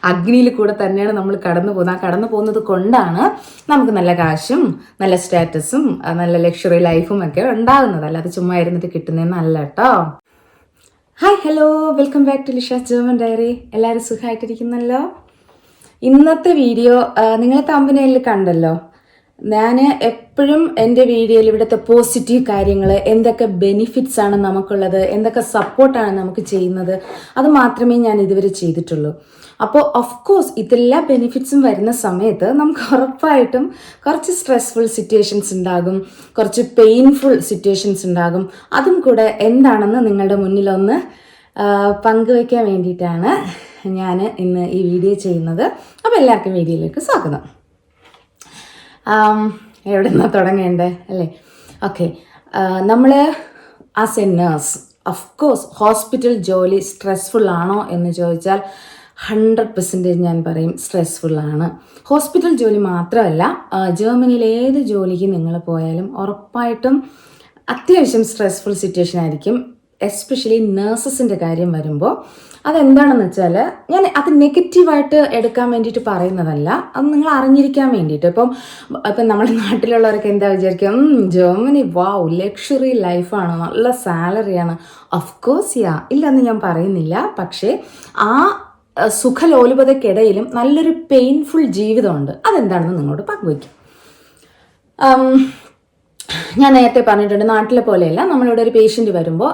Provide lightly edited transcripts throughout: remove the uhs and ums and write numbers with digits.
അഗ്നിയിൽ കൂടെ തന്നെയാണ് നമ്മൾ കടന്നു പോകുന്നത്. ആ കടന്നു പോകുന്നത് കൊണ്ടാണ് നമുക്ക് നല്ല കാശും നല്ല സ്റ്റാറ്റസും നല്ല ലക്ഷറി ലൈഫും ഒക്കെ ഉണ്ടാകുന്നത്. അല്ലാതെ ചുമ്മാ ഇരുന്നിട്ട് കിട്ടുന്നതെന്നല്ല കേട്ടോ. Hi, hello, welcome back to Lisha's German diary. എല്ലാവരും സുഖമായിട്ടിരിക്കുന്നല്ലോ. ഇന്നത്തെ വീഡിയോ നിങ്ങൾ തമ്പനയിൽ കണ്ടല്ലോ. ഞാൻ എപ്പോഴും എൻ്റെ വീഡിയോയിൽ ഇവിടുത്തെ പോസിറ്റീവ് കാര്യങ്ങൾ, എന്തൊക്കെ ബെനിഫിറ്റ്സ് ആണ് നമുക്കുള്ളത്, എന്തൊക്കെ സപ്പോർട്ടാണ് നമുക്ക് ചെയ്യുന്നത്, അത് മാത്രമേ ഞാൻ ഇതുവരെ ചെയ്തിട്ടുള്ളൂ. അപ്പോൾ ഓഫ് കോഴ്സ് ഇതെല്ലാ ബെനിഫിറ്റ്സും വരുന്ന സമയത്ത് നമുക്ക് ഉറപ്പായിട്ടും കുറച്ച് സ്ട്രെസ്ഫുൾ സിറ്റുവേഷൻസ് ഉണ്ടാകും, കുറച്ച് പെയിൻഫുൾ സിറ്റുവേഷൻസ് ഉണ്ടാകും. അതും കൂടെ എന്താണെന്ന് നിങ്ങളുടെ മുന്നിലൊന്ന് പങ്കുവയ്ക്കാൻ വേണ്ടിയിട്ടാണ് ഞാൻ ഇന്ന് ഈ വീഡിയോ ചെയ്യുന്നത്. അപ്പോൾ എല്ലാവർക്കും വീഡിയോയിലേക്ക് സ്വാഗതം. എവിടെ നിന്നാണ് തുടങ്ങേണ്ടത് അല്ലേ? ഓക്കെ, നമ്മൾ as A nurse of course hospital ജോലി സ്ട്രെസ്ഫുൾ ആണോ എന്ന് ചോദിച്ചാൽ 100% ഞാൻ പറയും സ്ട്രെസ്ഫുള്ളാണ്. ഹോസ്പിറ്റൽ ജോലി മാത്രമല്ല, ജർമ്മനിയിൽ ഏത് ജോലിക്ക് നിങ്ങൾ പോയാലും ഉറപ്പായിട്ടും അത്യാവശ്യം സ്ട്രെസ്ഫുൾ സിറ്റുവേഷൻ ആയിരിക്കും. എസ്പെഷ്യലി നേഴ്സസിൻ്റെ കാര്യം വരുമ്പോൾ അതെന്താണെന്ന് വെച്ചാൽ, ഞാൻ അത് നെഗറ്റീവായിട്ട് എടുക്കാൻ വേണ്ടിയിട്ട് പറയുന്നതല്ല, അത് നിങ്ങൾ അറിഞ്ഞിരിക്കാൻ വേണ്ടിയിട്ട്. ഇപ്പം നമ്മുടെ നാട്ടിലുള്ളവരൊക്കെ എന്താ വിചാരിക്കുക, ജർമ്മനി വാവ് ലക്ഷറി ലൈഫാണ്, നല്ല സാലറിയാണ്. ഓഫ് കോഴ്സ് ഇല്ലെന്ന് ഞാൻ പറയുന്നില്ല. പക്ഷേ ആ സുഖലോലുപതയ്ക്കിടയിലും നല്ലൊരു പെയിൻഫുൾ ജീവിതമുണ്ട്. അതെന്താണെന്ന് നിങ്ങളോട് പങ്കുവയ്ക്കും. ഞാൻ നേരത്തെ പറഞ്ഞിട്ടുണ്ട്, നാട്ടിലെ പോലെയല്ല, നമ്മളിവിടെ ഒരു പേഷ്യൻ്റ് വരുമ്പോൾ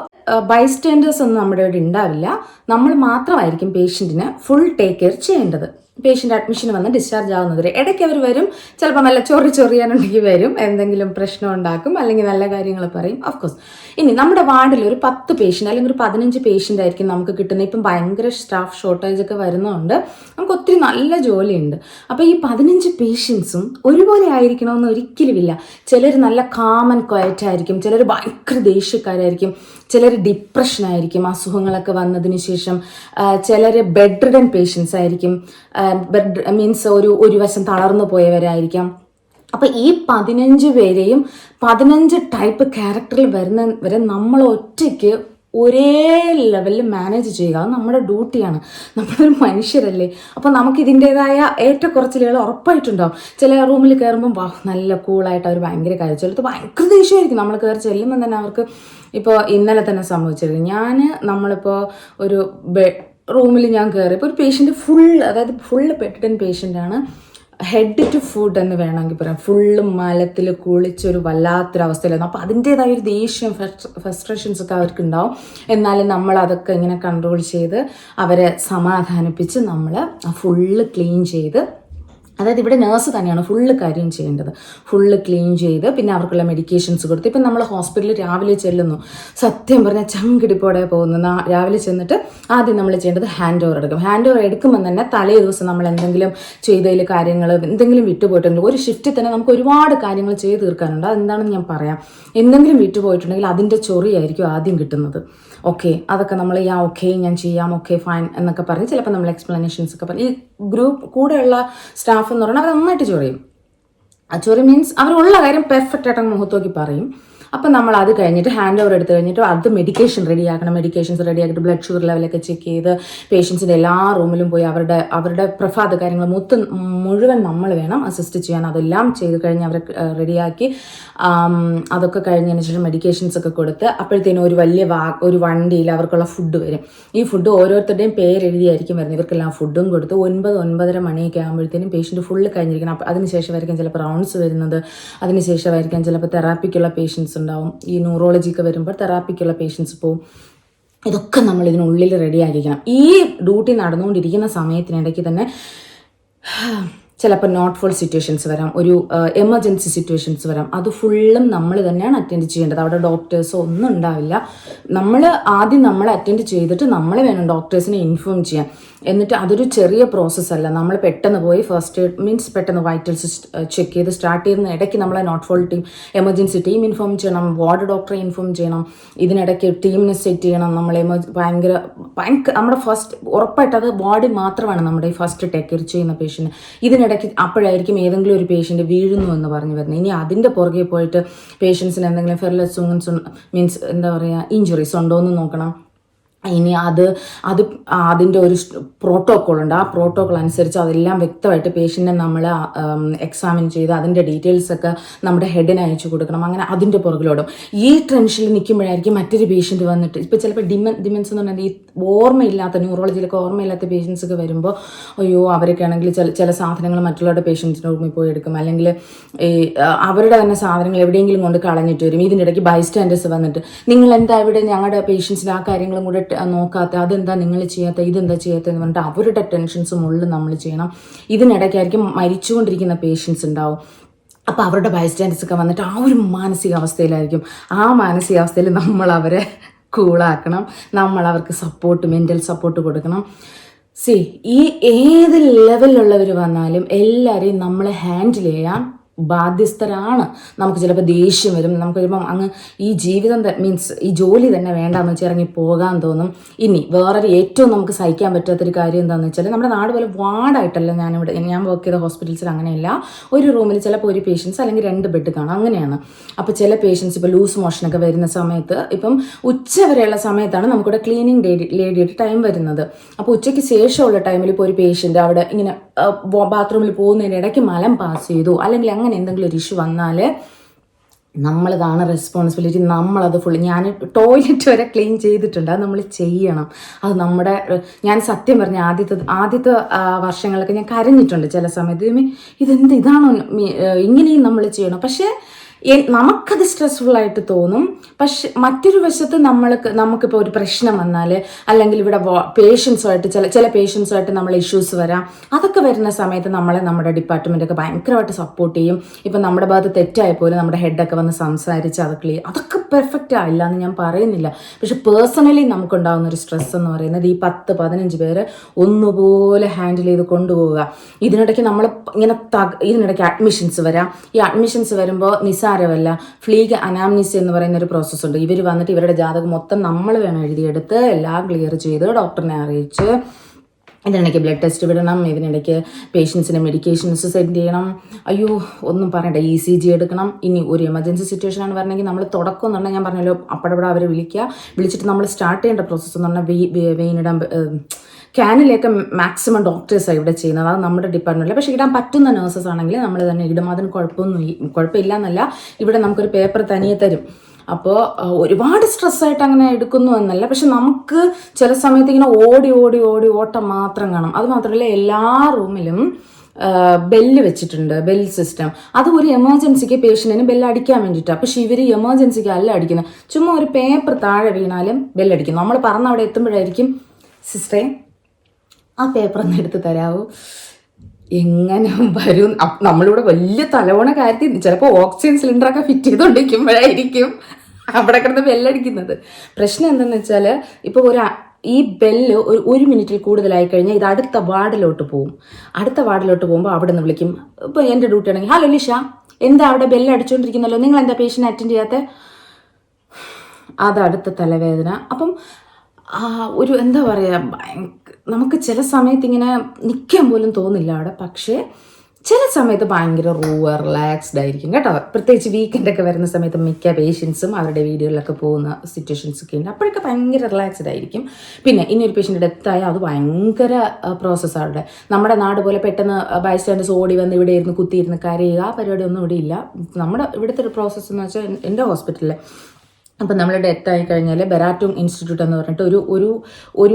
ബൈസ്റ്റാൻഡേഴ്സ് ഒന്നും നമ്മുടെ ഇവിടെ ഉണ്ടാവില്ല. നമ്മൾ മാത്രമായിരിക്കും പേഷ്യൻറ്റിന് ഫുൾ ടേക്ക് കെയർ ചെയ്യേണ്ടത്. പേഷ്യൻ്റ് അഡ്മിഷൻ വന്ന് ഡിസ്ചാർജ് ആവുന്നവരെ ഇടയ്ക്ക് അവർ വരും, ചിലപ്പോൾ നല്ല ചൊറിയാനുണ്ടെങ്കിൽ വരും, എന്തെങ്കിലും പ്രശ്നം ഉണ്ടാക്കും, അല്ലെങ്കിൽ നല്ല കാര്യങ്ങൾ പറയും. ഓഫ് കോഴ്സ് ഇനി നമ്മുടെ വാർഡിൽ ഒരു 10 പേഷ്യൻ്റ് അല്ലെങ്കിൽ ഒരു 15 പേഷ്യൻ്റ് ആയിരിക്കും നമുക്ക് കിട്ടുന്നത്. ഇപ്പം ഭയങ്കര സ്റ്റാഫ് ഷോർട്ടേജ് ഒക്കെ വരുന്നതുകൊണ്ട് നമുക്ക് ഒത്തിരി നല്ല ജോലിയുണ്ട്. അപ്പോൾ ഈ 15 പേഷ്യൻസും ഒരുപോലെ ആയിരിക്കണമെന്ന് ഒരിക്കലുമില്ല. ചിലർ നല്ല കാം ആൻഡ് ക്വയറ്റ് ആയിരിക്കും, ചിലർ ഭയങ്കര ദേഷ്യക്കാരായിരിക്കും, ചിലർ ഡിപ്രഷനായിരിക്കും അസുഖങ്ങളൊക്കെ വന്നതിന് ശേഷം, ചിലർ ബെഡ് റിഡൻ പേഷ്യൻസ് ആയിരിക്കും, ബെഡ് മീൻസ് ഒരു വശം തളർന്നു പോയവരായിരിക്കാം. അപ്പോൾ ഈ 15 പേരെയും 15 ടൈപ്പ് ക്യാരക്ടറിൽ വരുന്നവരെ നമ്മൾ ഒറ്റയ്ക്ക് ഒരേ ലെവലിൽ മാനേജ് ചെയ്യുക. അത് നമ്മുടെ ഡ്യൂട്ടിയാണ്. നമ്മളൊരു മനുഷ്യരല്ലേ. അപ്പോൾ നമുക്ക് ഇതിൻ്റെതായ ഏറ്റക്കുറച്ചിലുകൾ ഉറപ്പായിട്ടുണ്ടാവും. ചില റൂമിൽ കയറുമ്പം നല്ല കൂളായിട്ട് അവർ ഭയങ്കര കാര്യം, ചിലത്ത് ഭയങ്കര ദേഷ്യമായിരിക്കും. നമ്മൾ കയറി ചെല്ലുമ്പോൾ തന്നെ അവർക്ക്, ഇപ്പോൾ ഇന്നലെ തന്നെ സംഭവിച്ചിരുന്നു. നമ്മളിപ്പോൾ ഒരു റൂമിൽ ഞാൻ കയറിയപ്പോൾ ഒരു പേഷ്യൻ്റ് ഫുള്ള് പെട്ടിട്ടൻ പേഷ്യൻ്റാണ്. ഹെഡ് ടു ഫുഡ് എന്ന് വേണമെങ്കിൽ പറയാം. ഫുള്ള് മലത്തിൽ കുളിച്ചൊരു വല്ലാത്തൊരവസ്ഥയിലായിരുന്നു. അപ്പോൾ അതിൻ്റേതായ ഒരു ദേഷ്യം, ഫ്രസ്ട്രേഷൻസ് ഒക്കെ അവർക്കുണ്ടാവും. എന്നാലും നമ്മൾ അതൊക്കെ ഇങ്ങനെ കൺട്രോൾ ചെയ്ത് അവരെ സമാധാനിപ്പിച്ച് നമ്മൾ ഫുള്ള് ക്ലീൻ ചെയ്ത്, അതായത് ഇവിടെ നേഴ്സ് തന്നെയാണ് ഫുള്ള് കാര്യം ചെയ്യേണ്ടത്. ഫുള്ള് ക്ലീൻ ചെയ്ത് പിന്നെ അവർക്കുള്ള മെഡിക്കേഷൻസ് കൊടുത്ത്. ഇപ്പം നമ്മൾ ഹോസ്പിറ്റലിൽ രാവിലെ ചെല്ലുന്നു, സത്യം പറഞ്ഞാൽ ചങ്കിടിപ്പോടെ പോകുന്നു. രാവിലെ ചെന്നിട്ട് ആദ്യം നമ്മൾ ചെയ്യേണ്ടത് ഹാൻഡ് ഓവർ എടുക്കും. ഹാൻഡ് ഓവർ എടുക്കുമ്പോൾ തന്നെ തലേ ദിവസം നമ്മൾ എന്തെങ്കിലും ചെയ്തതിൽ കാര്യങ്ങൾ എന്തെങ്കിലും വിട്ടുപോയിട്ടുണ്ടെങ്കിൽ, ഒരു ഷിഫ്റ്റിൽ തന്നെ നമുക്ക് ഒരുപാട് കാര്യങ്ങൾ ചെയ്ത് തീർക്കാനുണ്ട്. അതെന്താണെന്ന് ഞാൻ പറയാം. എന്തെങ്കിലും വിട്ടുപോയിട്ടുണ്ടെങ്കിൽ അതിൻ്റെ ചൊറിയായിരിക്കും ആദ്യം കിട്ടുന്നത്. ഓക്കെ, അതൊക്കെ നമ്മൾ ഓക്കെ ഞാൻ ചെയ്യാം, ഓക്കെ ഫൈൻ എന്നൊക്കെ പറഞ്ഞ് ചിലപ്പോൾ നമ്മൾ എക്സ്പ്ലനേഷൻസ് ഒക്കെ പറഞ്ഞ്, ഈ ഗ്രൂപ്പ് കൂടെയുള്ള സ്റ്റാഫ് എന്ന് പറഞ്ഞാൽ അവർ നന്നായിട്ട് ചൊറിയും. ആ ചൊറി മീൻസ് അവരുള്ള കാര്യം പെർഫെക്റ്റ് ആയിട്ട് മുഖത്ത് നോക്കി പറയും. അപ്പം നമ്മൾ അത് കഴിഞ്ഞിട്ട് ഹാൻഡ് ഓവർ എടുത്ത് കഴിഞ്ഞിട്ട് അത് മെഡിക്കേഷൻ റെഡിയാക്കണം. മെഡിക്കേഷൻസ് റെഡിയാക്കിയിട്ട് ബ്ലഡ് ഷുഗർ ലെവലൊക്കെ ചെക്ക് ചെയ്ത് പേഷ്യൻസിൻ്റെ എല്ലാ റൂമിലും പോയി അവരുടെ പ്രഭാത കാര്യങ്ങൾ മുഴുവൻ നമ്മൾ വേണം അസിസ്റ്റ് ചെയ്യാൻ. അതെല്ലാം ചെയ്ത് കഴിഞ്ഞ് അവരെ റെഡിയാക്കി അതൊക്കെ കഴിഞ്ഞതിന് ശേഷം മെഡിക്കേഷൻസ് ഒക്കെ കൊടുത്ത് അപ്പോഴത്തേനും ഒരു വണ്ടിയിൽ അവർക്കുള്ള ഫുഡ് വരും. ഈ ഫുഡ് ഓരോരുത്തരുടെയും പേരെഴുതിയായിരിക്കും വരുന്നത്. ഇവർക്കെല്ലാം ഫുഡും കൊടുത്ത് 9-9:30 മണിയൊക്കെ ആകുമ്പോഴത്തേനും പേഷ്യൻറ്റ് ഫുള്ള് കഴിഞ്ഞിരിക്കണം. അപ്പോൾ അതിനുശേഷമായിരിക്കും ചിലപ്പോൾ റൗണ്ട്സ് വരുന്നത്. അതിനുശേഷമായിരിക്കും ചിലപ്പോൾ തെറാപ്പിക്കുള്ള പേഷ്യൻസ് ഉണ്ടാവും. ഈ ന്യൂറോളജിക്ക് വരുമ്പോൾ തെറാപ്പിക്കുള്ള പേഷ്യൻസ് പോവും. ഇതൊക്കെ നമ്മൾ ഇതിനുള്ളിൽ റെഡി ആയിരിക്കണം. ഈ ഡ്യൂട്ടി നടന്നുകൊണ്ടിരിക്കുന്ന സമയത്തിനിടയ്ക്ക് തന്നെ ചിലപ്പോൾ നോട്ട് ഫുൾ സിറ്റുവേഷൻസ് വരാം, ഒരു എമർജൻസി സിറ്റുവേഷൻസ് വരാം. അത് ഫുള്ളും നമ്മൾ തന്നെയാണ് അറ്റൻഡ് ചെയ്യേണ്ടത്. അവിടെ ഡോക്ടേഴ്സോ ഒന്നും ഉണ്ടാവില്ല. നമ്മൾ അറ്റൻഡ് ചെയ്തിട്ട് നമ്മൾ വേണം ഡോക്ടേഴ്സിനെ ഇൻഫോം ചെയ്യാൻ. എന്നിട്ട് അതൊരു ചെറിയ പ്രോസസ്സല്ല. നമ്മൾ പെട്ടെന്ന് പോയി ഫസ്റ്റ് എയ്ഡ് മീൻസ് പെട്ടെന്ന് വൈറ്റൽസ് ചെക്ക് ചെയ്ത് സ്റ്റാർട്ട് ചെയ്യുന്ന ഇടയ്ക്ക് നമ്മളെ നോട്ട് ഫോൾ ടീം, എമർജൻസി ടീം ഇൻഫോം ചെയ്യണം, വാർഡ് ഡോക്ടറെ ഇൻഫോം ചെയ്യണം. ഇതിനിടയ്ക്ക് ടീമിനെ സെറ്റ് ചെയ്യണം. നമ്മൾ ഭയങ്കര നമ്മുടെ ഫസ്റ്റ് ഉറപ്പായിട്ട് അത് ബോഡി മാത്രമാണ് നമ്മുടെ ഈ ഫസ്റ്റ് ടേക്ക് കെയർ ചെയ്യുന്ന പേഷ്യൻ്റ്. ഇതിനിടയ്ക്ക് അപ്പോഴായിരിക്കും ഏതെങ്കിലും ഒരു പേഷ്യൻ്റ് വീഴുന്നു എന്ന് പറഞ്ഞു വരുന്നത്. ഇനി അതിൻ്റെ പുറകെ പോയിട്ട് പേഷ്യൻസിന് എന്തെങ്കിലും ഫെർലെസ് മീൻസ് എന്താ പറയുക ഇഞ്ചുറീസ് ഉണ്ടോ എന്ന് നോക്കണം. ഇനി അതിൻ്റെ ഒരു പ്രോട്ടോക്കോൾ ഉണ്ട്. ആ പ്രോട്ടോക്കോൾ അനുസരിച്ച് അതെല്ലാം വ്യക്തമായിട്ട് പേഷ്യൻറ്റിനെ നമ്മൾ എക്സാമിൻ ചെയ്ത് അതിൻ്റെ ഡീറ്റെയിൽസൊക്കെ നമ്മുടെ ഹെഡിന് അയച്ചു കൊടുക്കണം. അങ്ങനെ അതിൻ്റെ പുറകിലോടും ഈ ടെൻഷനിൽ നിൽക്കുമ്പോഴായിരിക്കും മറ്റൊരു പേഷ്യൻറ്റ് വന്നിട്ട്, ഇപ്പോൾ ചിലപ്പോൾ ഡിമെൻസ് എന്ന് പറഞ്ഞാൽ ഈ ഓർമ്മയില്ലാത്ത ന്യൂറോളജിയിലൊക്കെ ഓർമ്മയില്ലാത്ത പേഷ്യൻസൊക്കെ വരുമ്പോൾ അയ്യോ അവരൊക്കെ ആണെങ്കിൽ ചില സാധനങ്ങൾ മറ്റുള്ളവരുടെ പേഷ്യൻസിൻ്റെ റൂമിൽ പോയി എടുക്കും, അല്ലെങ്കിൽ ഈ അവരുടെ തന്നെ സാധനങ്ങൾ എവിടെയെങ്കിലും കൊണ്ട് കളഞ്ഞിട്ട് വരും. ഇതിൻ്റെ ഇടയ്ക്ക് ബൈസ്റ്റാൻഡേഴ്സ് വന്നിട്ട് നിങ്ങൾ എന്താ ഇവിടെ ഞങ്ങളുടെ പേഷ്യൻസിൻ്റെ ആ കാര്യങ്ങളും കൂടെ നോക്കാത്ത, അതെന്താ നിങ്ങൾ ചെയ്യാത്ത, ഇതെന്താ ചെയ്യാത്തതെന്ന് പറഞ്ഞിട്ട് അവരുടെ ടെൻഷൻസ് മുകളിൽ നമ്മൾ ചെയ്യണം. ഇതിനിടയ്ക്കായിരിക്കും മരിച്ചുകൊണ്ടിരിക്കുന്ന പേഷ്യൻസ് ഉണ്ടാവും. അപ്പോൾ അവരുടെ ബൈസ്റ്റാൻഡേഴ്സൊക്കെ വന്നിട്ട് ആ ഒരു മാനസികാവസ്ഥയിലായിരിക്കും. ആ മാനസികാവസ്ഥയിൽ നമ്മൾ അവരെ കൂളാക്കണം, നമ്മൾ അവർക്ക് സപ്പോർട്ട്, മെൻ്റൽ സപ്പോർട്ട് കൊടുക്കണം. ഈ ഏത് ലെവലിലുള്ളവർ വന്നാലും എല്ലാവരെയും നമ്മൾ ഹാൻഡിൽ ചെയ്യാൻ ബാധ്യസ്ഥരാണ്. നമുക്ക് ചിലപ്പോൾ ദേഷ്യം വരും, നമുക്ക് ചിലപ്പം അങ്ങ് ഈ ജീവിതം മീൻസ് ഈ ജോലി തന്നെ വേണ്ടാന്ന് വെച്ച് ഇറങ്ങി പോകാൻ തോന്നും. ഇനി വേറൊരു ഏറ്റവും നമുക്ക് സഹിക്കാൻ പറ്റാത്തൊരു കാര്യം എന്താണെന്ന് വെച്ചാൽ, നമ്മുടെ നാട് പോലെ വാർഡായിട്ടല്ല ഞാൻ വർക്ക് ചെയ്ത ഹോസ്പിറ്റൽസിൽ അങ്ങനെയല്ല. ഒരു റൂമിൽ ചിലപ്പോൾ ഒരു പേഷ്യൻസ് അല്ലെങ്കിൽ 2 ബെഡ് കാണും, അങ്ങനെയാണ്. അപ്പോൾ ചില പേഷ്യൻസ് ഇപ്പോൾ ലൂസ് മോഷനൊക്കെ വരുന്ന സമയത്ത്, ഇപ്പം ഉച്ച വരെയുള്ള സമയത്താണ് നമുക്കിവിടെ ക്ലീനിങ് ലേഡിയുടെ ടൈം വരുന്നത്. അപ്പോൾ ഉച്ചയ്ക്ക് ശേഷമുള്ള ടൈമിൽ ഇപ്പോൾ ഒരു പേഷ്യൻ്റ് അവിടെ ഇങ്ങനെ ബാത്റൂമിൽ പോകുന്നതിൻ്റെ ഇടയ്ക്ക് മലം പാസ് ചെയ്തു, അല്ലെങ്കിൽ അങ്ങനെ എന്തെങ്കിലും ഒരു ഇഷ്യൂ വന്നാൽ നമ്മളിതാണ് റെസ്പോൺസിബിലിറ്റി. നമ്മളത് ഫുള്ള്, ഞാൻ ടോയ്ലറ്റ് വരെ ക്ലീൻ ചെയ്തിട്ടുണ്ട്, അത് നമ്മൾ ചെയ്യണം. അത് ഞാൻ സത്യം പറഞ്ഞ ആദ്യത്തെ വർഷങ്ങളൊക്കെ ഞാൻ കരഞ്ഞിട്ടുണ്ട് ചില സമയത്ത്. ഇതാണോ ഇങ്ങനെയും നമ്മൾ ചെയ്യണം. പക്ഷേ നമുക്കത് സ്ട്രെസ്ഫുള്ളായിട്ട് തോന്നും. പക്ഷെ മറ്റൊരു വശത്ത് നമുക്കിപ്പോൾ ഒരു പ്രശ്നം വന്നാൽ, അല്ലെങ്കിൽ ഇവിടെ പേഷ്യൻസുമായിട്ട് ചില പേഷ്യൻസുമായിട്ട് നമ്മൾ ഇഷ്യൂസ് വരാം. അതൊക്കെ വരുന്ന സമയത്ത് നമ്മുടെ ഡിപ്പാർട്ട്മെൻറ്റൊക്കെ ഭയങ്കരമായിട്ട് സപ്പോർട്ട് ചെയ്യും. ഇപ്പം നമ്മുടെ ഭാഗത്ത് തെറ്റായപ്പോലെ നമ്മുടെ ഹെഡൊക്കെ വന്ന് സംസാരിച്ച് അതൊക്കെ പെർഫെക്റ്റ് ആയില്ല എന്ന് ഞാൻ പറയുന്നില്ല. പക്ഷെ പേഴ്സണലി നമുക്കുണ്ടാകുന്ന ഒരു സ്ട്രെസ് എന്ന് പറയുന്നത് ഈ 10-15 പേര് ഒന്നുപോലെ ഹാൻഡിൽ ചെയ്ത് കൊണ്ടുപോവുക. ഇതിനിടയ്ക്ക് നമ്മൾ ഇതിനിടയ്ക്ക് അഡ്മിഷൻസ് വരാം. ഈ അഡ്മിഷൻസ് വരുമ്പോൾ നിസാരമല്ല, ഫ്ലീഗ് അനാംനീസിയ എന്ന് പറയുന്ന ഒരു പ്രോസസ്സുണ്ട്. ഇവർ വന്നിട്ട് ഇവരുടെ ജാതകം മൊത്തം നമ്മൾ വേണം എഴുതിയെടുത്ത് എല്ലാം ക്ലിയർ ചെയ്ത് ഡോക്ടറിനെ അറിയിച്ച്, ഇതിനിടയ്ക്ക് ബ്ലഡ് ടെസ്റ്റ് വിടണം, ഇതിനിടയ്ക്ക് പേഷ്യൻസിന് മെഡിക്കേഷൻസ് സെൻഡ് ചെയ്യണം. അയ്യോ ഒന്നും പറയണ്ട, ECG എടുക്കണം. ഇനി ഒരു എമർജൻസി സിറ്റുവേഷനാണ് വരണമെങ്കിൽ നമ്മൾ തുടക്കം എന്ന് പറഞ്ഞാൽ ഞാൻ പറഞ്ഞല്ലോ അപ്പടപടെ അവരെ വിളിച്ചിട്ട് നമ്മൾ സ്റ്റാർട്ട് ചെയ്യേണ്ട പ്രോസസ്സ് എന്ന് പറഞ്ഞാൽ വെയിനിടാൻ ക്യാനിലേക്ക് മാക്സിമം ഡോക്ടേഴ്സാണ് ഇവിടെ ചെയ്യുന്നത്. അത് നമ്മുടെ ഡിപ്പാർട്ട്മെൻറ്റിൽ. പക്ഷേ ഇടാൻ പറ്റുന്ന നേഴ്സസ് ആണെങ്കിൽ നമ്മൾ തന്നെ ഇടും. അതിന് കുഴപ്പമില്ല എന്നല്ല, ഇവിടെ നമുക്കൊരു പേപ്പർ തനിയെ തരും. അപ്പോൾ ഒരുപാട് സ്ട്രെസ്സായിട്ട് അങ്ങനെ എടുക്കുന്നു എന്നല്ല, പക്ഷെ നമുക്ക് ചില സമയത്ത് ഇങ്ങനെ ഓടി ഓട്ടം മാത്രം കാണും. അത് മാത്രമല്ല എല്ലാ റൂമിലും ബെല്ല് വെച്ചിട്ടുണ്ട്, ബെൽ സിസ്റ്റം. അത് ഒരു എമർജൻസിക്ക് പേഷ്യൻറ്റിന് ബെല്ല് അടിക്കാൻ വേണ്ടിയിട്ടാണ്. പക്ഷെ ഇവർ എമർജൻസിക്ക് അല്ല അടിക്കുന്നത്, ചുമ്മാ ഒരു പേപ്പർ താഴെ വീണാലും ബെല്ലടിക്കും. നമ്മൾ പറഞ്ഞ അവിടെ എത്തുമ്പോഴായിരിക്കും സിസ്റ്ററെ ആ പേപ്പർ ഒന്ന് എടുത്ത് തരാമോ, എങ്ങനെ വരും. നമ്മളിവിടെ വലിയ തലവണ കാര്യത്തിൽ ചിലപ്പോൾ ഓക്സിജൻ സിലിണ്ടറൊക്കെ ഫിറ്റ് ചെയ്തുകൊണ്ടിരിക്കുമ്പോഴായിരിക്കും അവിടെ കിടന്ന് ബെല്ലടിക്കുന്നത്. പ്രശ്നം എന്താണെന്ന് വെച്ചാൽ, ഇപ്പോൾ ഈ ബെല്ല് ഒരു മിനിറ്റിൽ കൂടുതലായി കഴിഞ്ഞാൽ ഇത് അടുത്ത വാർഡിലോട്ട് പോകും. അടുത്ത വാർഡിലോട്ട് പോകുമ്പോൾ അവിടെ നിന്ന് വിളിക്കും. ഇപ്പോൾ എൻ്റെ ഡ്യൂട്ടി ആണെങ്കിൽ, ഹലോ ലിഷ, എന്താ അവിടെ ബെല്ല് അടിച്ചുകൊണ്ടിരിക്കുന്നല്ലോ, നിങ്ങൾ എന്താ പേഷ്യൻ്റ് അറ്റൻഡ് ചെയ്യാത്ത? അതടുത്ത തലവേദന. അപ്പം ഒരു എന്താ പറയുക, നമുക്ക് ചില സമയത്ത് ഇങ്ങനെ നിൽക്കാൻ പോലും തോന്നില്ല അവിടെ. പക്ഷേ ചില സമയത്ത് ഭയങ്കര റിലാക്സ്ഡ് ആയിരിക്കും കേട്ടോ. പ്രത്യേകിച്ച് വീക്കെൻഡൊക്കെ വരുന്ന സമയത്ത് മിക്ക പേഷ്യൻസും അവരുടെ വീടുകളിലൊക്കെ പോകുന്ന സിറ്റുവേഷൻസ് ഒക്കെ ഉണ്ട്. അപ്പോഴൊക്കെ ഭയങ്കര റിലാക്സ്ഡ് ആയിരിക്കും. പിന്നെ ഇനി ഒരു പേഷ്യൻ്റ് ഡെത്ത് ആയാൽ അത് ഭയങ്കര പ്രോസസ്സാണ് അവിടെ. നമ്മുടെ നാട് പോലെ പെട്ടെന്ന് ബൈസ്റ്റാൻഡേഴ്സ് ഓടി വന്ന് ഇവിടെ ഇരുന്ന് കുത്തിയിരുന്ന് കരയുക, ആ പരിപാടിയൊന്നും ഇവിടെ ഇല്ല. നമ്മുടെ ഇവിടുത്തെ ഒരു പ്രോസസ്സ് എന്ന് വെച്ചാൽ, എൻ്റെ ഹോസ്പിറ്റലിൽ അപ്പം നമ്മൾ ഡെത്ത് ആയി കഴിഞ്ഞാൽ ബെറാറ്റൂം ഇൻസ്റ്റിറ്റ്യൂട്ട് എന്ന് പറഞ്ഞിട്ട് ഒരു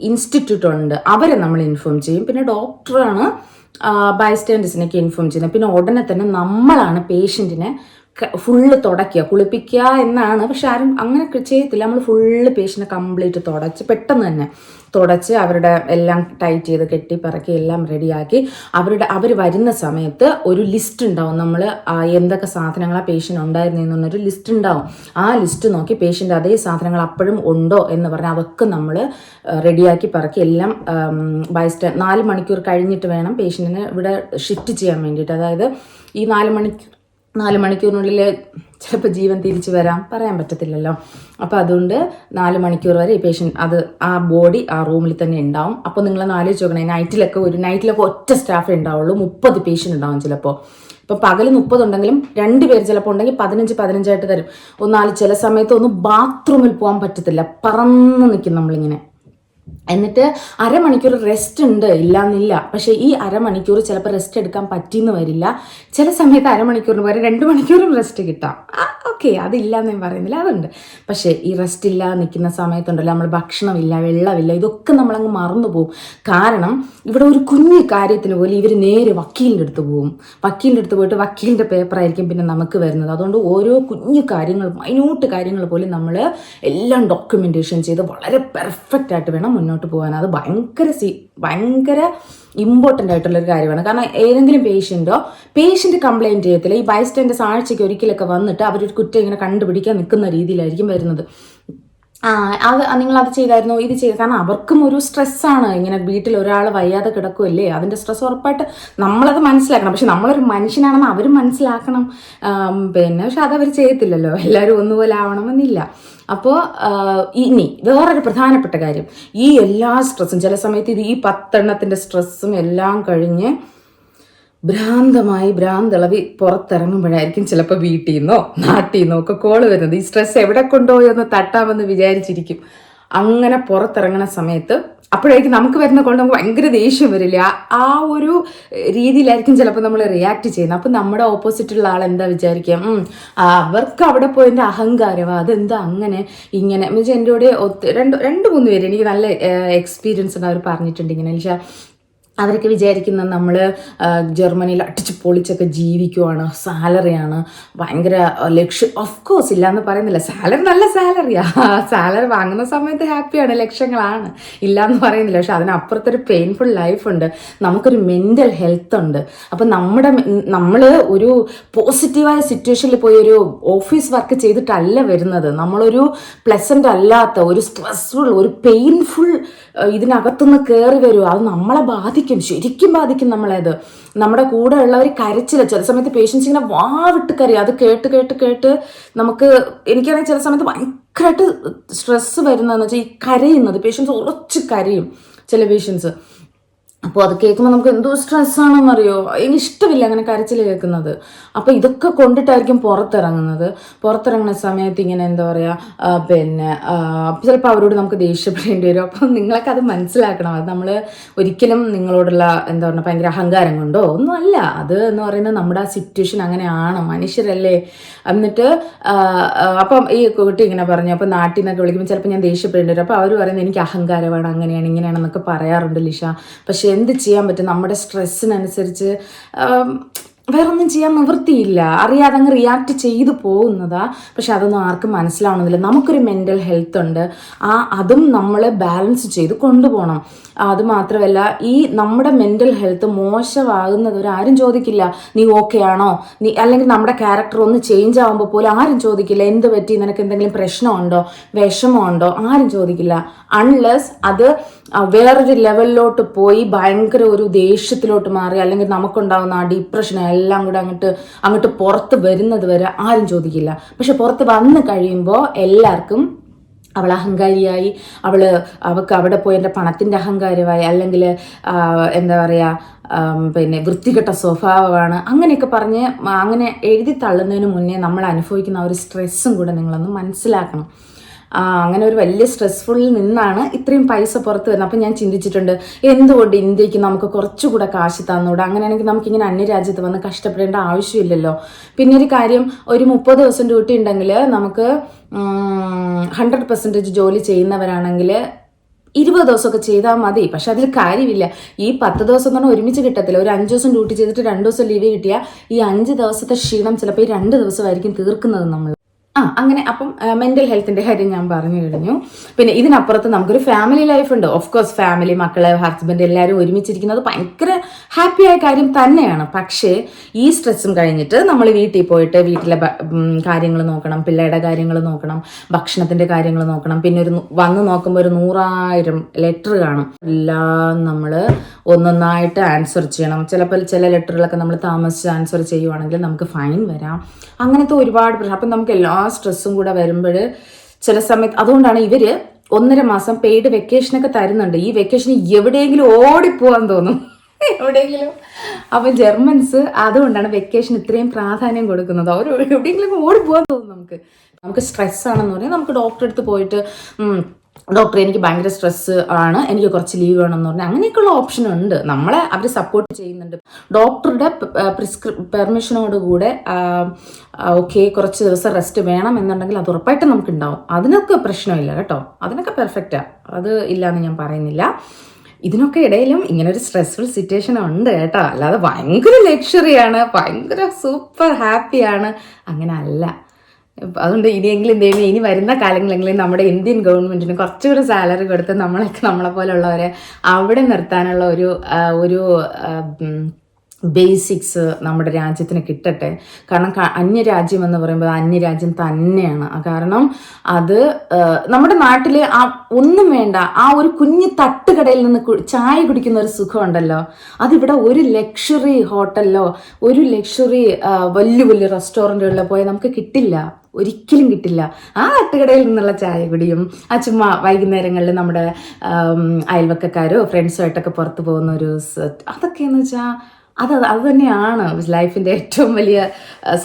ഇൻസ്റ്റിറ്റ്യൂട്ട് ഉണ്ട്. അവരെ നമ്മൾ ഇൻഫോം ചെയ്യും. പിന്നെ ഡോക്ടറാണ് ബൈസ്റ്റാൻഡേഴ്സിനൊക്കെ ഇൻഫോം ചെയ്യുന്നത്. പിന്നെ ഉടനെ തന്നെ നമ്മളാണ് പേഷ്യൻറ്റിനെ ഫുള്ള് തുടയ്ക്കുക, കുളിപ്പിക്കുക എന്നാണ്. പക്ഷെ ആരും അങ്ങനെ ചെയ്യത്തില്ല. നമ്മൾ ഫുള്ള് പേഷ്യൻറ്റിനെ കംപ്ലീറ്റ് പെട്ടെന്ന് തന്നെ തുടച്ച് അവരുടെ എല്ലാം ടൈറ്റ് ചെയ്ത് കെട്ടിപ്പറക്കി എല്ലാം റെഡിയാക്കി അവർ വരുന്ന സമയത്ത് ഒരു ലിസ്റ്റ് ഉണ്ടാവും. നമ്മൾ എന്തൊക്കെ സാധനങ്ങളാണ് പേഷ്യൻ്റ് ഉണ്ടായിരുന്നൊരു ലിസ്റ്റ് ഉണ്ടാവും. ആ ലിസ്റ്റ് നോക്കി പേഷ്യൻ്റ് അതേ സാധനങ്ങൾ അപ്പോഴും ഉണ്ടോ എന്ന് പറഞ്ഞാൽ അതൊക്കെ നമ്മൾ റെഡിയാക്കി പറക്കി എല്ലാം 4 മണിക്കൂർ കഴിഞ്ഞിട്ട് വേണം പേഷ്യൻറ്റിനെ ഇവിടെ ഷിഫ്റ്റ് ചെയ്യാൻ വേണ്ടിയിട്ട്. അതായത് ഈ 4 മണിക്കൂറിനുള്ളിൽ ചിലപ്പോൾ ജീവൻ തിരിച്ചു വരാം, പറയാൻ പറ്റത്തില്ലല്ലോ. അപ്പോൾ അതുകൊണ്ട് 4 മണിക്കൂർ വരെ ഈ പേഷ്യൻ്റ് അത് ആ ബോഡി ആ റൂമിൽ തന്നെ ഉണ്ടാവും. അപ്പോൾ നിങ്ങൾ ആലോചിച്ച് നോക്കണേ, നൈറ്റിലൊക്കെ ഒറ്റ സ്റ്റാഫേ ഉണ്ടാവുള്ളൂ, 30 പേഷ്യൻ്റ് ഉണ്ടാവും ചിലപ്പോൾ. ഇപ്പം പകൽ 30 ഉണ്ടെങ്കിലും 2 പേര് ചിലപ്പോൾ ഉണ്ടെങ്കിൽ 15 തരും. ചില സമയത്ത് ഒന്നും ബാത്റൂമിൽ പോകാൻ പറ്റത്തില്ല, പറന്ന് നിൽക്കും നമ്മളിങ്ങനെ. എന്നിട്ട് അരമണിക്കൂർ റെസ്റ്റ് ഉണ്ട്, ഇല്ലാന്നില്ല. പക്ഷേ ഈ അരമണിക്കൂർ ചിലപ്പോൾ റെസ്റ്റ് എടുക്കാൻ പറ്റിയെന്ന് വരില്ല. ചില സമയത്ത് അരമണിക്കൂറിന് പകരം 2 മണിക്കൂറും റെസ്റ്റ് കിട്ടാം. ഓക്കെ, അതില്ലാന്ന് ഞാൻ പറയുന്നില്ല, അതുണ്ട്. പക്ഷേ ഈ റെസ്റ്റ് ഇല്ലാതെ നിൽക്കുന്ന സമയത്തുണ്ടല്ലോ, നമ്മൾ ഭക്ഷണമില്ല, വെള്ളമില്ല, ഇതൊക്കെ നമ്മളങ്ങ് മറന്നു പോകും. കാരണം ഇവിടെ ഒരു കുഞ്ഞു കാര്യത്തിന് പോലും ഇവർ നേരെ വക്കീലിൻ്റെ അടുത്ത് പോകും. വക്കീലിൻ്റെ അടുത്ത് പോയിട്ട് വക്കീലിൻ്റെ പേപ്പറായിരിക്കും പിന്നെ നമുക്ക് വരുന്നത്. അതുകൊണ്ട് ഓരോ കുഞ്ഞു കാര്യങ്ങൾ, മൈന്യൂട്ട് കാര്യങ്ങൾ പോലും നമ്മൾ എല്ലാം ഡോക്യുമെൻറ്റേഷൻ ചെയ്ത് വളരെ പെർഫെക്റ്റ് ആയിട്ട് വേണം മുന്നോട്ട് പോകാൻ. അത് ഭയങ്കര ഇമ്പോർട്ടൻ്റ് ആയിട്ടുള്ളൊരു കാര്യമാണ്. കാരണം ഏതെങ്കിലും പേഷ്യൻ്റ് കംപ്ലയിൻറ്റ് ചെയ്യത്തില്ല. ഈ ബൈസ്റ്റാൻഡേഴ്സ് ആഴ്ചയ്ക്ക് ഒരിക്കലൊക്കെ വന്നിട്ട് അവരൊരു കുറ്റം ഇങ്ങനെ കണ്ടുപിടിക്കാൻ നിൽക്കുന്ന രീതിയിലായിരിക്കും വരുന്നത്. അത് നിങ്ങളത് ചെയ്തായിരുന്നു, ഇത് ചെയ്തു. കാരണം അവർക്കും ഒരു സ്ട്രെസ്സാണ്. ഇങ്ങനെ വീട്ടിൽ ഒരാൾ വയ്യാതെ കിടക്കുമല്ലേ, അതിൻ്റെ സ്ട്രെസ് ഉറപ്പായിട്ട് നമ്മളത് മനസ്സിലാക്കണം. പക്ഷെ നമ്മളൊരു മനുഷ്യനാണെന്ന് അവരും മനസ്സിലാക്കണം. പക്ഷെ അതവർ ചെയ്യത്തില്ലല്ലോ, എല്ലാവരും ഒന്നുപോലെ ആവണമെന്നില്ല. അപ്പോൾ ഇനി വേറൊരു പ്രധാനപ്പെട്ട കാര്യം, ഈ എല്ലാ സ്ട്രെസ്സും ചില സമയത്ത് ഈ 10 എണ്ണത്തിൻ്റെ സ്ട്രെസ്സും എല്ലാം കഴിഞ്ഞ് ഭ്രാന്തളവി പുറത്തിറങ്ങുമ്പോഴായിരിക്കും ചിലപ്പോൾ വീട്ടിൽ നിന്നോ നാട്ടിൽ നിന്നോ ഒക്കെ കോള് വരുന്നത്. ഈ സ്ട്രെസ് എവിടെ കൊണ്ടുപോയി ഒന്ന് തട്ടാമെന്ന് വിചാരിച്ചിരിക്കും. അങ്ങനെ പുറത്തിറങ്ങുന്ന സമയത്ത് അപ്പോഴായിരിക്കും നമുക്ക് വരുന്ന കൊണ്ട് നമുക്ക് ഭയങ്കര ദേഷ്യം വരില്ല. ആ ഒരു രീതിയിലായിരിക്കും ചിലപ്പോൾ നമ്മൾ റിയാക്ട് ചെയ്യുന്നത്. അപ്പം നമ്മുടെ ഓപ്പോസിറ്റുള്ള ആൾ എന്താ വിചാരിക്കുക, അവർക്ക് അവിടെ പോയതിൻ്റെ അഹങ്കാരമാണ്, അതെന്താ അങ്ങനെ ഇങ്ങനെ. എന്നുവെച്ചാൽ എൻ്റെ കൂടെ 2-3 പേര് എനിക്ക് നല്ല എക്സ്പീരിയൻസ് ഉണ്ട്, അവർ പറഞ്ഞിട്ടുണ്ട് ഇങ്ങനെ. പക്ഷേ അവരൊക്കെ വിചാരിക്കുന്നത് നമ്മൾ ജർമ്മനിയിൽ അടിച്ച് പൊളിച്ചൊക്കെ ജീവിക്കുവാണ്, സാലറിയാണ് ഭയങ്കര ലക്ഷ്യം. ഓഫ് കോഴ്സ് ഇല്ലയെന്ന് പറയുന്നില്ല, സാലറി നല്ല സാലറി വാങ്ങുന്ന സമയത്ത് ഹാപ്പിയാണ്, ലക്ഷങ്ങളാണ്, ഇല്ലയെന്ന് പറയുന്നില്ല. പക്ഷെ അതിനപ്പുറത്തൊരു പെയിൻഫുൾ ലൈഫുണ്ട്, നമുക്കൊരു മെൻ്റൽ ഹെൽത്ത് ഉണ്ട്. അപ്പം നമ്മൾ ഒരു പോസിറ്റീവായ സിറ്റുവേഷനിൽ പോയി ഒരു ഓഫീസ് വർക്ക് ചെയ്തിട്ടല്ല വരുന്നത്. നമ്മളൊരു പ്ലസൻ്റ് അല്ലാത്ത ഒരു സ്ട്രെസ്ഫുൾ, ഒരു പെയിൻഫുൾ ഇതിനകത്തുനിന്ന് കയറി വരും. അത് നമ്മളെ ശരിക്കും ബാധിക്കും നമ്മളത്. നമ്മുടെ കൂടെ ഉള്ളവർ കരച്ചില്ല, ചില സമയത്ത് പേഷ്യൻസ് ഇങ്ങനെ വാവിട്ട് കരയും. അത് കേട്ട് നമുക്ക്, എനിക്കാണെങ്കിൽ ചില സമയത്ത് ഭയങ്കരമായിട്ട് സ്ട്രെസ്സ് വരുന്നതെന്ന് വെച്ചാൽ ഈ കരയുന്നത്, പേഷ്യൻസ് ഉറച്ച് കരയും ചില പേഷ്യൻസ്. അപ്പോൾ അത് കേൾക്കുമ്പോൾ നമുക്ക് എന്തോ സ്ട്രെസ്സാണെന്നറിയോ, എനിക്ക് ഇഷ്ടമില്ല അങ്ങനെ കരച്ചിൽ കേൾക്കുന്നത്. അപ്പോൾ ഇതൊക്കെ കൊണ്ടിട്ടായിരിക്കും പുറത്തിറങ്ങുന്ന സമയത്ത് ഇങ്ങനെ എന്താ പറയുക, ചിലപ്പോൾ അവരോട് നമുക്ക് ദേഷ്യപ്പെടേണ്ടി വരും. അപ്പം നിങ്ങളൊക്കെ അത് മനസ്സിലാക്കണം. അത് നമ്മൾ ഒരിക്കലും നിങ്ങളോടുള്ള എന്താ പറയുക ഭയങ്കര അഹങ്കാരം കൊണ്ടോ ഒന്നും അല്ല. അത് എന്ന് പറയുന്നത് നമ്മുടെ ആ സിറ്റുവേഷൻ അങ്ങനെയാണ്, മനുഷ്യരല്ലേ. എന്നിട്ട് അപ്പം ഈ കുട്ടി ഇങ്ങനെ പറഞ്ഞു, അപ്പം നാട്ടിൽ നിന്നൊക്കെ വിളിക്കുമ്പോൾ ചിലപ്പോൾ ഞാൻ ദേഷ്യപ്പെടേണ്ടി വരും. അപ്പോൾ അവർ പറയുന്നത് എനിക്ക് അഹങ്കാരമാണ്, അങ്ങനെയാണ് ഇങ്ങനെയാണെന്നൊക്കെ പറയാറുണ്ട് ലിഷ. പക്ഷെ എന്ത് ചെയ്യാൻ പറ്റും, നമ്മുടെ സ്ട്രെസ്സിനനുസരിച്ച് വേറൊന്നും ചെയ്യാൻ നിവൃത്തിയില്ല. അറിയാതെ അങ്ങ് റിയാക്ട് ചെയ്തു പോകുന്നതാ. പക്ഷെ അതൊന്നും ആർക്കും മനസ്സിലാവണമെന്നില്ല. നമുക്കൊരു മെൻ്റൽ ഹെൽത്ത് ഉണ്ട്, അതും നമ്മൾ ബാലൻസ് ചെയ്ത് കൊണ്ടുപോകണം. അതുമാത്രമല്ല, ഈ നമ്മുടെ മെൻ്റൽ ഹെൽത്ത് മോശമാകുന്നത് ആരും ചോദിക്കില്ല, നീ ഓക്കെ ആണോ, അല്ലെങ്കിൽ നമ്മുടെ ക്യാരക്ടർ ഒന്ന് ചേഞ്ച് ആകുമ്പോൾ പോലും ആരും ചോദിക്കില്ല, എന്ത് പറ്റി, നിനക്ക് എന്തെങ്കിലും പ്രശ്നമുണ്ടോ, വിഷമമുണ്ടോ, ആരും ചോദിക്കില്ല. അൺലെസ് അത് വേറൊരു ലെവലിലോട്ട് പോയി ഭയങ്കര ഒരു ദേഷ്യത്തിലോട്ട് മാറി, അല്ലെങ്കിൽ നമുക്കുണ്ടാകുന്ന ആ ഡിപ്രഷൻ എല്ലാം കൂടെ അങ്ങോട്ട് പുറത്ത് വരുന്നത് വരെ ആരും ചോദിക്കില്ല. പക്ഷെ പുറത്ത് വന്ന് കഴിയുമ്പോൾ എല്ലാവർക്കും അവൾ അഹങ്കാരിയായി, അവൾക്ക് അവിടെ പോയി എൻ്റെ പണത്തിൻ്റെ അഹങ്കാരമായി, അല്ലെങ്കിൽ എന്താ പറയുക വൃത്തികെട്ട സ്വഭാവമാണ്, അങ്ങനെയൊക്കെ പറഞ്ഞ് അങ്ങനെ എഴുതി തള്ളുന്നതിന് മുന്നേ നമ്മൾ അനുഭവിക്കുന്ന ആ ഒരു സ്ട്രെസ്സും കൂടെ നിങ്ങളൊന്ന് മനസ്സിലാക്കണം. അങ്ങനെ ഒരു വലിയ സ്ട്രെസ്ഫുള്ളിൽ നിന്നാണ് ഇത്രയും പൈസ പുറത്ത് വരുന്നത്. അപ്പം ഞാൻ ചിന്തിച്ചിട്ടുണ്ട്, എന്തുകൊണ്ട് ഇന്ത്യക്ക് നമുക്ക് കുറച്ചുകൂടെ കാശ് തന്നൂടെ, അങ്ങനെയാണെങ്കിൽ നമുക്കിങ്ങനെ അന്യരാജ്യത്ത് വന്ന് കഷ്ടപ്പെടേണ്ട ആവശ്യമില്ലല്ലോ. പിന്നെ ഒരു കാര്യം, ഒരു 30 ദിവസം ഡ്യൂട്ടി ഉണ്ടെങ്കിൽ നമുക്ക് 100% ജോലി ചെയ്യുന്നവരാണെങ്കിൽ 20 ദിവസമൊക്കെ ചെയ്താൽ മതി. പക്ഷെ അതിൽ കാര്യമില്ല. ഈ 10 ദിവസം എന്ന് പറഞ്ഞാൽ ഒരുമിച്ച് കിട്ടത്തില്ല. ഒരു 5 ദിവസം ഡ്യൂട്ടി ചെയ്തിട്ട് 2 ദിവസം ലീവ് കിട്ടിയാൽ ഈ 5 ദിവസത്തെ ക്ഷീണം ചിലപ്പോൾ ഈ 2 ദിവസമായിരിക്കും തീർക്കുന്നത് നമ്മൾ. അങ്ങനെ അപ്പം മെന്റൽ ഹെൽത്തിന്റെ കാര്യം ഞാൻ പറഞ്ഞു കഴിഞ്ഞു. പിന്നെ ഇതിനപ്പുറത്ത് നമുക്കൊരു ഫാമിലി ലൈഫ് ഉണ്ട്. ഓഫ് കോഴ്സ് ഫാമിലി, മക്കളെ, ഹസ്ബൻഡ് എല്ലാവരും ഒരുമിച്ചിരിക്കുന്നത് ഭയങ്കര ഹാപ്പിയായ കാര്യം തന്നെയാണ്. പക്ഷേ ഈ സ്ട്രെസ്സും കഴിഞ്ഞിട്ട് നമ്മൾ വീട്ടിൽ പോയിട്ട് വീട്ടിലെ കാര്യങ്ങൾ നോക്കണം, പിള്ളേരുടെ കാര്യങ്ങൾ നോക്കണം, ഭക്ഷണത്തിന്റെ കാര്യങ്ങൾ നോക്കണം. പിന്നെ വന്ന് നോക്കുമ്പോൾ ഒരു 100,000 ലെറ്റർ കാണും. എല്ലാം നമ്മൾ ഒന്നൊന്നായിട്ട് ആൻസർ ചെയ്യണം. ചിലപ്പോൾ ചില ലെറ്ററുകളൊക്കെ നമ്മൾ താമസിച്ച് ആൻസർ ചെയ്യുവാണെങ്കിൽ നമുക്ക് ഫൈൻ വരാം. അങ്ങനത്തെ ഒരുപാട് പ്രശ്നം. അപ്പം നമുക്ക് എല്ലാ സ്ട്രെസ്സും കൂടെ വരുമ്പോൾ ചില സമയത്ത് അതുകൊണ്ടാണ് ഇവര് 1.5 മാസം പെയ്ഡ് വെക്കേഷനൊക്കെ തരുന്നുണ്ട്. ഈ വെക്കേഷന് എവിടെയെങ്കിലും ഓടിപ്പോവാൻ തോന്നും, എവിടെയെങ്കിലും. അപ്പം ജർമ്മൻസ് അതുകൊണ്ടാണ് വെക്കേഷൻ ഇത്രയും പ്രാധാന്യം കൊടുക്കുന്നത്. അവർ എവിടെയെങ്കിലും ഓടിപ്പോവാൻ തോന്നും. നമുക്ക് സ്ട്രെസ്സാണെന്ന് പറഞ്ഞാൽ നമുക്ക് ഡോക്ടറെ അടുത്ത് പോയിട്ട് ഡോക്ടറെ എനിക്ക് ഭയങ്കര സ്ട്രെസ് ആണ്, എനിക്ക് കുറച്ച് ലീവ് വേണമെന്ന് പറഞ്ഞാൽ അങ്ങനെയൊക്കെയുള്ള ഓപ്ഷൻ ഉണ്ട്. നമ്മളെ അവർ സപ്പോർട്ട് ചെയ്യുന്നുണ്ട്. ഡോക്ടറുടെ പെർമിഷനോടുകൂടെ ഓക്കെ കുറച്ച് ദിവസം റെസ്റ്റ് വേണം എന്നുണ്ടെങ്കിൽ അത് ഉറപ്പായിട്ടും നമുക്ക് ഉണ്ടാവും. അതിനൊക്കെ പ്രശ്നമില്ല കേട്ടോ, അതിനൊക്കെ പെർഫെക്റ്റാണ്, അത് ഇല്ലയെന്ന് ഞാൻ പറയുന്നില്ല. ഇതിനൊക്കെ ഇടയിലും ഇങ്ങനൊരു സ്ട്രെസ്ഫുൾ സിറ്റുവേഷൻ ഉണ്ട് കേട്ടോ. അല്ലാതെ ഭയങ്കര ലക്ഷറിയാണ്, ഭയങ്കര സൂപ്പർ ഹാപ്പിയാണ്, അങ്ങനെ അല്ല. അതുകൊണ്ട് ഇനിയെങ്കിലും ഇനി വരുന്ന കാലങ്ങളെങ്കിലും നമ്മുടെ ഇന്ത്യൻ ഗവൺമെൻറ്റിന് കുറച്ചുകൂടി സാലറി കൊടുത്ത് നമ്മളെ പോലുള്ളവരെ അവിടെ നിർത്താനുള്ള ഒരു ബേസിക്സ് നമ്മുടെ രാജ്യത്തിന് കിട്ടട്ടെ. കാരണം അന്യരാജ്യം എന്ന് പറയുമ്പോൾ അന്യരാജ്യം തന്നെയാണ്. കാരണം അത് നമ്മുടെ നാട്ടിൽ ഒന്നും വേണ്ട, ആ ഒരു കുഞ്ഞു തട്ടുകടയിൽ നിന്ന് ചായ കുടിക്കുന്ന ഒരു സുഖമുണ്ടല്ലോ, അതിവിടെ ഒരു ലക്ഷറി ഹോട്ടലിലോ ഒരു ലക്ഷറി വലിയ റെസ്റ്റോറൻറ്റുകളിലോ പോയാൽ നമുക്ക് കിട്ടില്ല, ഒരിക്കലും കിട്ടില്ല. ആ തട്ടുകടയിൽ നിന്നുള്ള ചായ കുടിയും ചുമ്മാ വൈകുന്നേരങ്ങളിൽ നമ്മുടെ അയൽവക്കക്കാരോ ഫ്രണ്ട്സുമായിട്ടൊക്കെ പുറത്ത് പോകുന്ന ഒരു അതൊക്കെയെന്ന് വെച്ചാൽ അത് തന്നെയാണ് ലൈഫിൻ്റെ ഏറ്റവും വലിയ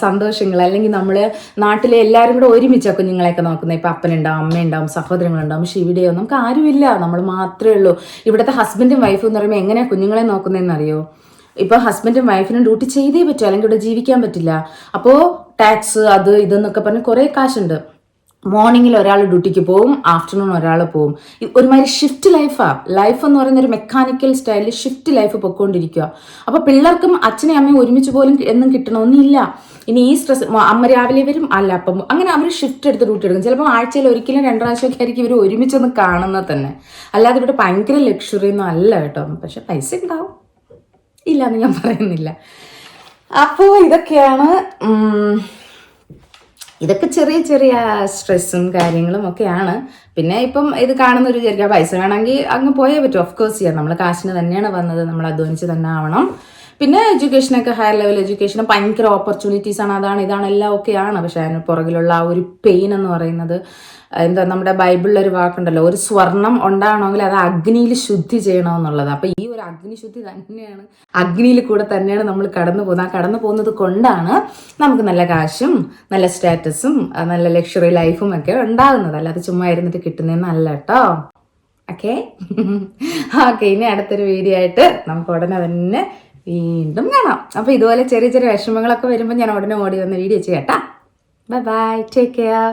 സന്തോഷങ്ങൾ. അല്ലെങ്കിൽ നമ്മൾ നാട്ടിലെ എല്ലാവരും കൂടെ ഒരുമിച്ചാണ് കുഞ്ഞുങ്ങളെയൊക്കെ നോക്കുന്നത്. ഇപ്പം അപ്പനുണ്ടാവും, അമ്മയുണ്ടാവും, സഹോദരങ്ങളുണ്ടാവും. പക്ഷെ ഇവിടെയോ നമുക്ക് ആരുമില്ല, നമ്മൾ മാത്രമേ ഉള്ളൂ. ഇവിടുത്തെ ഹസ്ബൻഡും വൈഫും എന്ന് പറയുമ്പോൾ എങ്ങനെയാണ് കുഞ്ഞുങ്ങളെ നോക്കുന്നതെന്ന് അറിയോ? ഇപ്പോൾ ഹസ്ബൻഡും വൈഫിനും ഡ്യൂട്ടി ചെയ്തേ പറ്റൂ, അല്ലെങ്കിൽ ഇവിടെ ജീവിക്കാൻ പറ്റില്ല. അപ്പോൾ ടാക്സ് അത് ഇതെന്നൊക്കെ പറഞ്ഞ് കുറേ കാശുണ്ട്. മോർണിംഗിൽ ഒരാൾ ഡ്യൂട്ടിക്ക് പോവും, ആഫ്റ്റർനൂൺ ഒരാൾ പോവും. ഒരുമാതിരി ഷിഫ്റ്റ് ലൈഫ് എന്ന് പറയുന്ന ഒരു മെക്കാനിക്കൽ സ്റ്റൈലിൽ ഷിഫ്റ്റ് ലൈഫ് പൊയ്ക്കൊണ്ടിരിക്കുക. അപ്പോൾ പിള്ളേർക്കും അച്ഛനെയും അമ്മയും ഒരുമിച്ച് പോലും എന്നും കിട്ടണമെന്നില്ല. ഇനി ഈ സ്ട്രെസ് അമ്മ രാവിലെ വരും, അല്ല അപ്പം അങ്ങനെ അവർ ഷിഫ്റ്റ് എടുത്ത് ഡ്യൂട്ടി എടുക്കും. ചിലപ്പോൾ ആഴ്ചയിൽ ഒരിക്കലും 2 പ്രാവശ്യമൊക്കെ ആയിരിക്കും ഇവർ ഒരുമിച്ചൊന്ന് കാണുന്നത് തന്നെ. അല്ലാതെ ഇവിടെ ഭയങ്കര ലക്ഷറി ഒന്നും അല്ല കേട്ടോ. പക്ഷെ പൈസ ഉണ്ടാവും, ഇല്ലയെന്ന് ഞാൻ പറയുന്നില്ല. അപ്പോൾ ഇതൊക്കെ ചെറിയ സ്ട്രെസ്സും കാര്യങ്ങളും ഒക്കെയാണ്. പിന്നെ ഇപ്പം ഇത് കാണുന്നൊരു വിചാരിക്കുക പൈസ വേണമെങ്കിൽ അങ്ങ് പോയേ പറ്റും. ഓഫ് കോഴ്സ് ചെയ്യാം, നമ്മൾ കാശിന് തന്നെയാണ് വന്നത്, നമ്മൾ അധ്വാനിച്ച് തന്നെ ആവണം. പിന്നെ എഡ്യൂക്കേഷനൊക്കെ ഹയർ ലെവൽ എഡ്യൂക്കേഷന് ഭയങ്കര ഓപ്പർച്യൂണിറ്റീസാണ്, അതാണ് ഇതാണ് എല്ലാം ഒക്കെയാണ്. പക്ഷെ അതിന് പുറകിലുള്ള ആ ഒരു പെയിൻ എന്ന് പറയുന്നത് നമ്മുടെ ബൈബിളിലൊരു വാക്കുണ്ടല്ലോ, ഒരു സ്വർണം ഉണ്ടാവണമെങ്കിൽ അത് അഗ്നിയിൽ ശുദ്ധി ചെയ്യണമെന്നുള്ളത്. അപ്പം ഈ ഒരു അഗ്നിശുദ്ധി തന്നെയാണ്, അഗ്നിയിൽ കൂടെ തന്നെയാണ് നമ്മൾ കടന്നു പോകുന്നത്. ആ കടന്നു പോകുന്നത് കൊണ്ടാണ് നമുക്ക് നല്ല കാശും നല്ല സ്റ്റാറ്റസും നല്ല ലക്ഷറി ലൈഫും ഒക്കെ ഉണ്ടാകുന്നത്. അല്ലാതെ ചുമ്മാ ഇരുന്നിട്ട് കിട്ടുന്നതെന്നല്ല കേട്ടോ. ഓക്കെ ഇനി അടുത്തൊരു വീഡിയോ ആയിട്ട് നമുക്ക് ഉടനെ തന്നെ വീണ്ടും കാണാം. അപ്പോൾ ഇതുപോലെ ചെറിയ വിഷമങ്ങളൊക്കെ വരുമ്പോൾ ഞാൻ ഉടനെ ഓടി വന്ന് വീഡിയോ ചെയ്യാം കേട്ടോ. Bye, take care.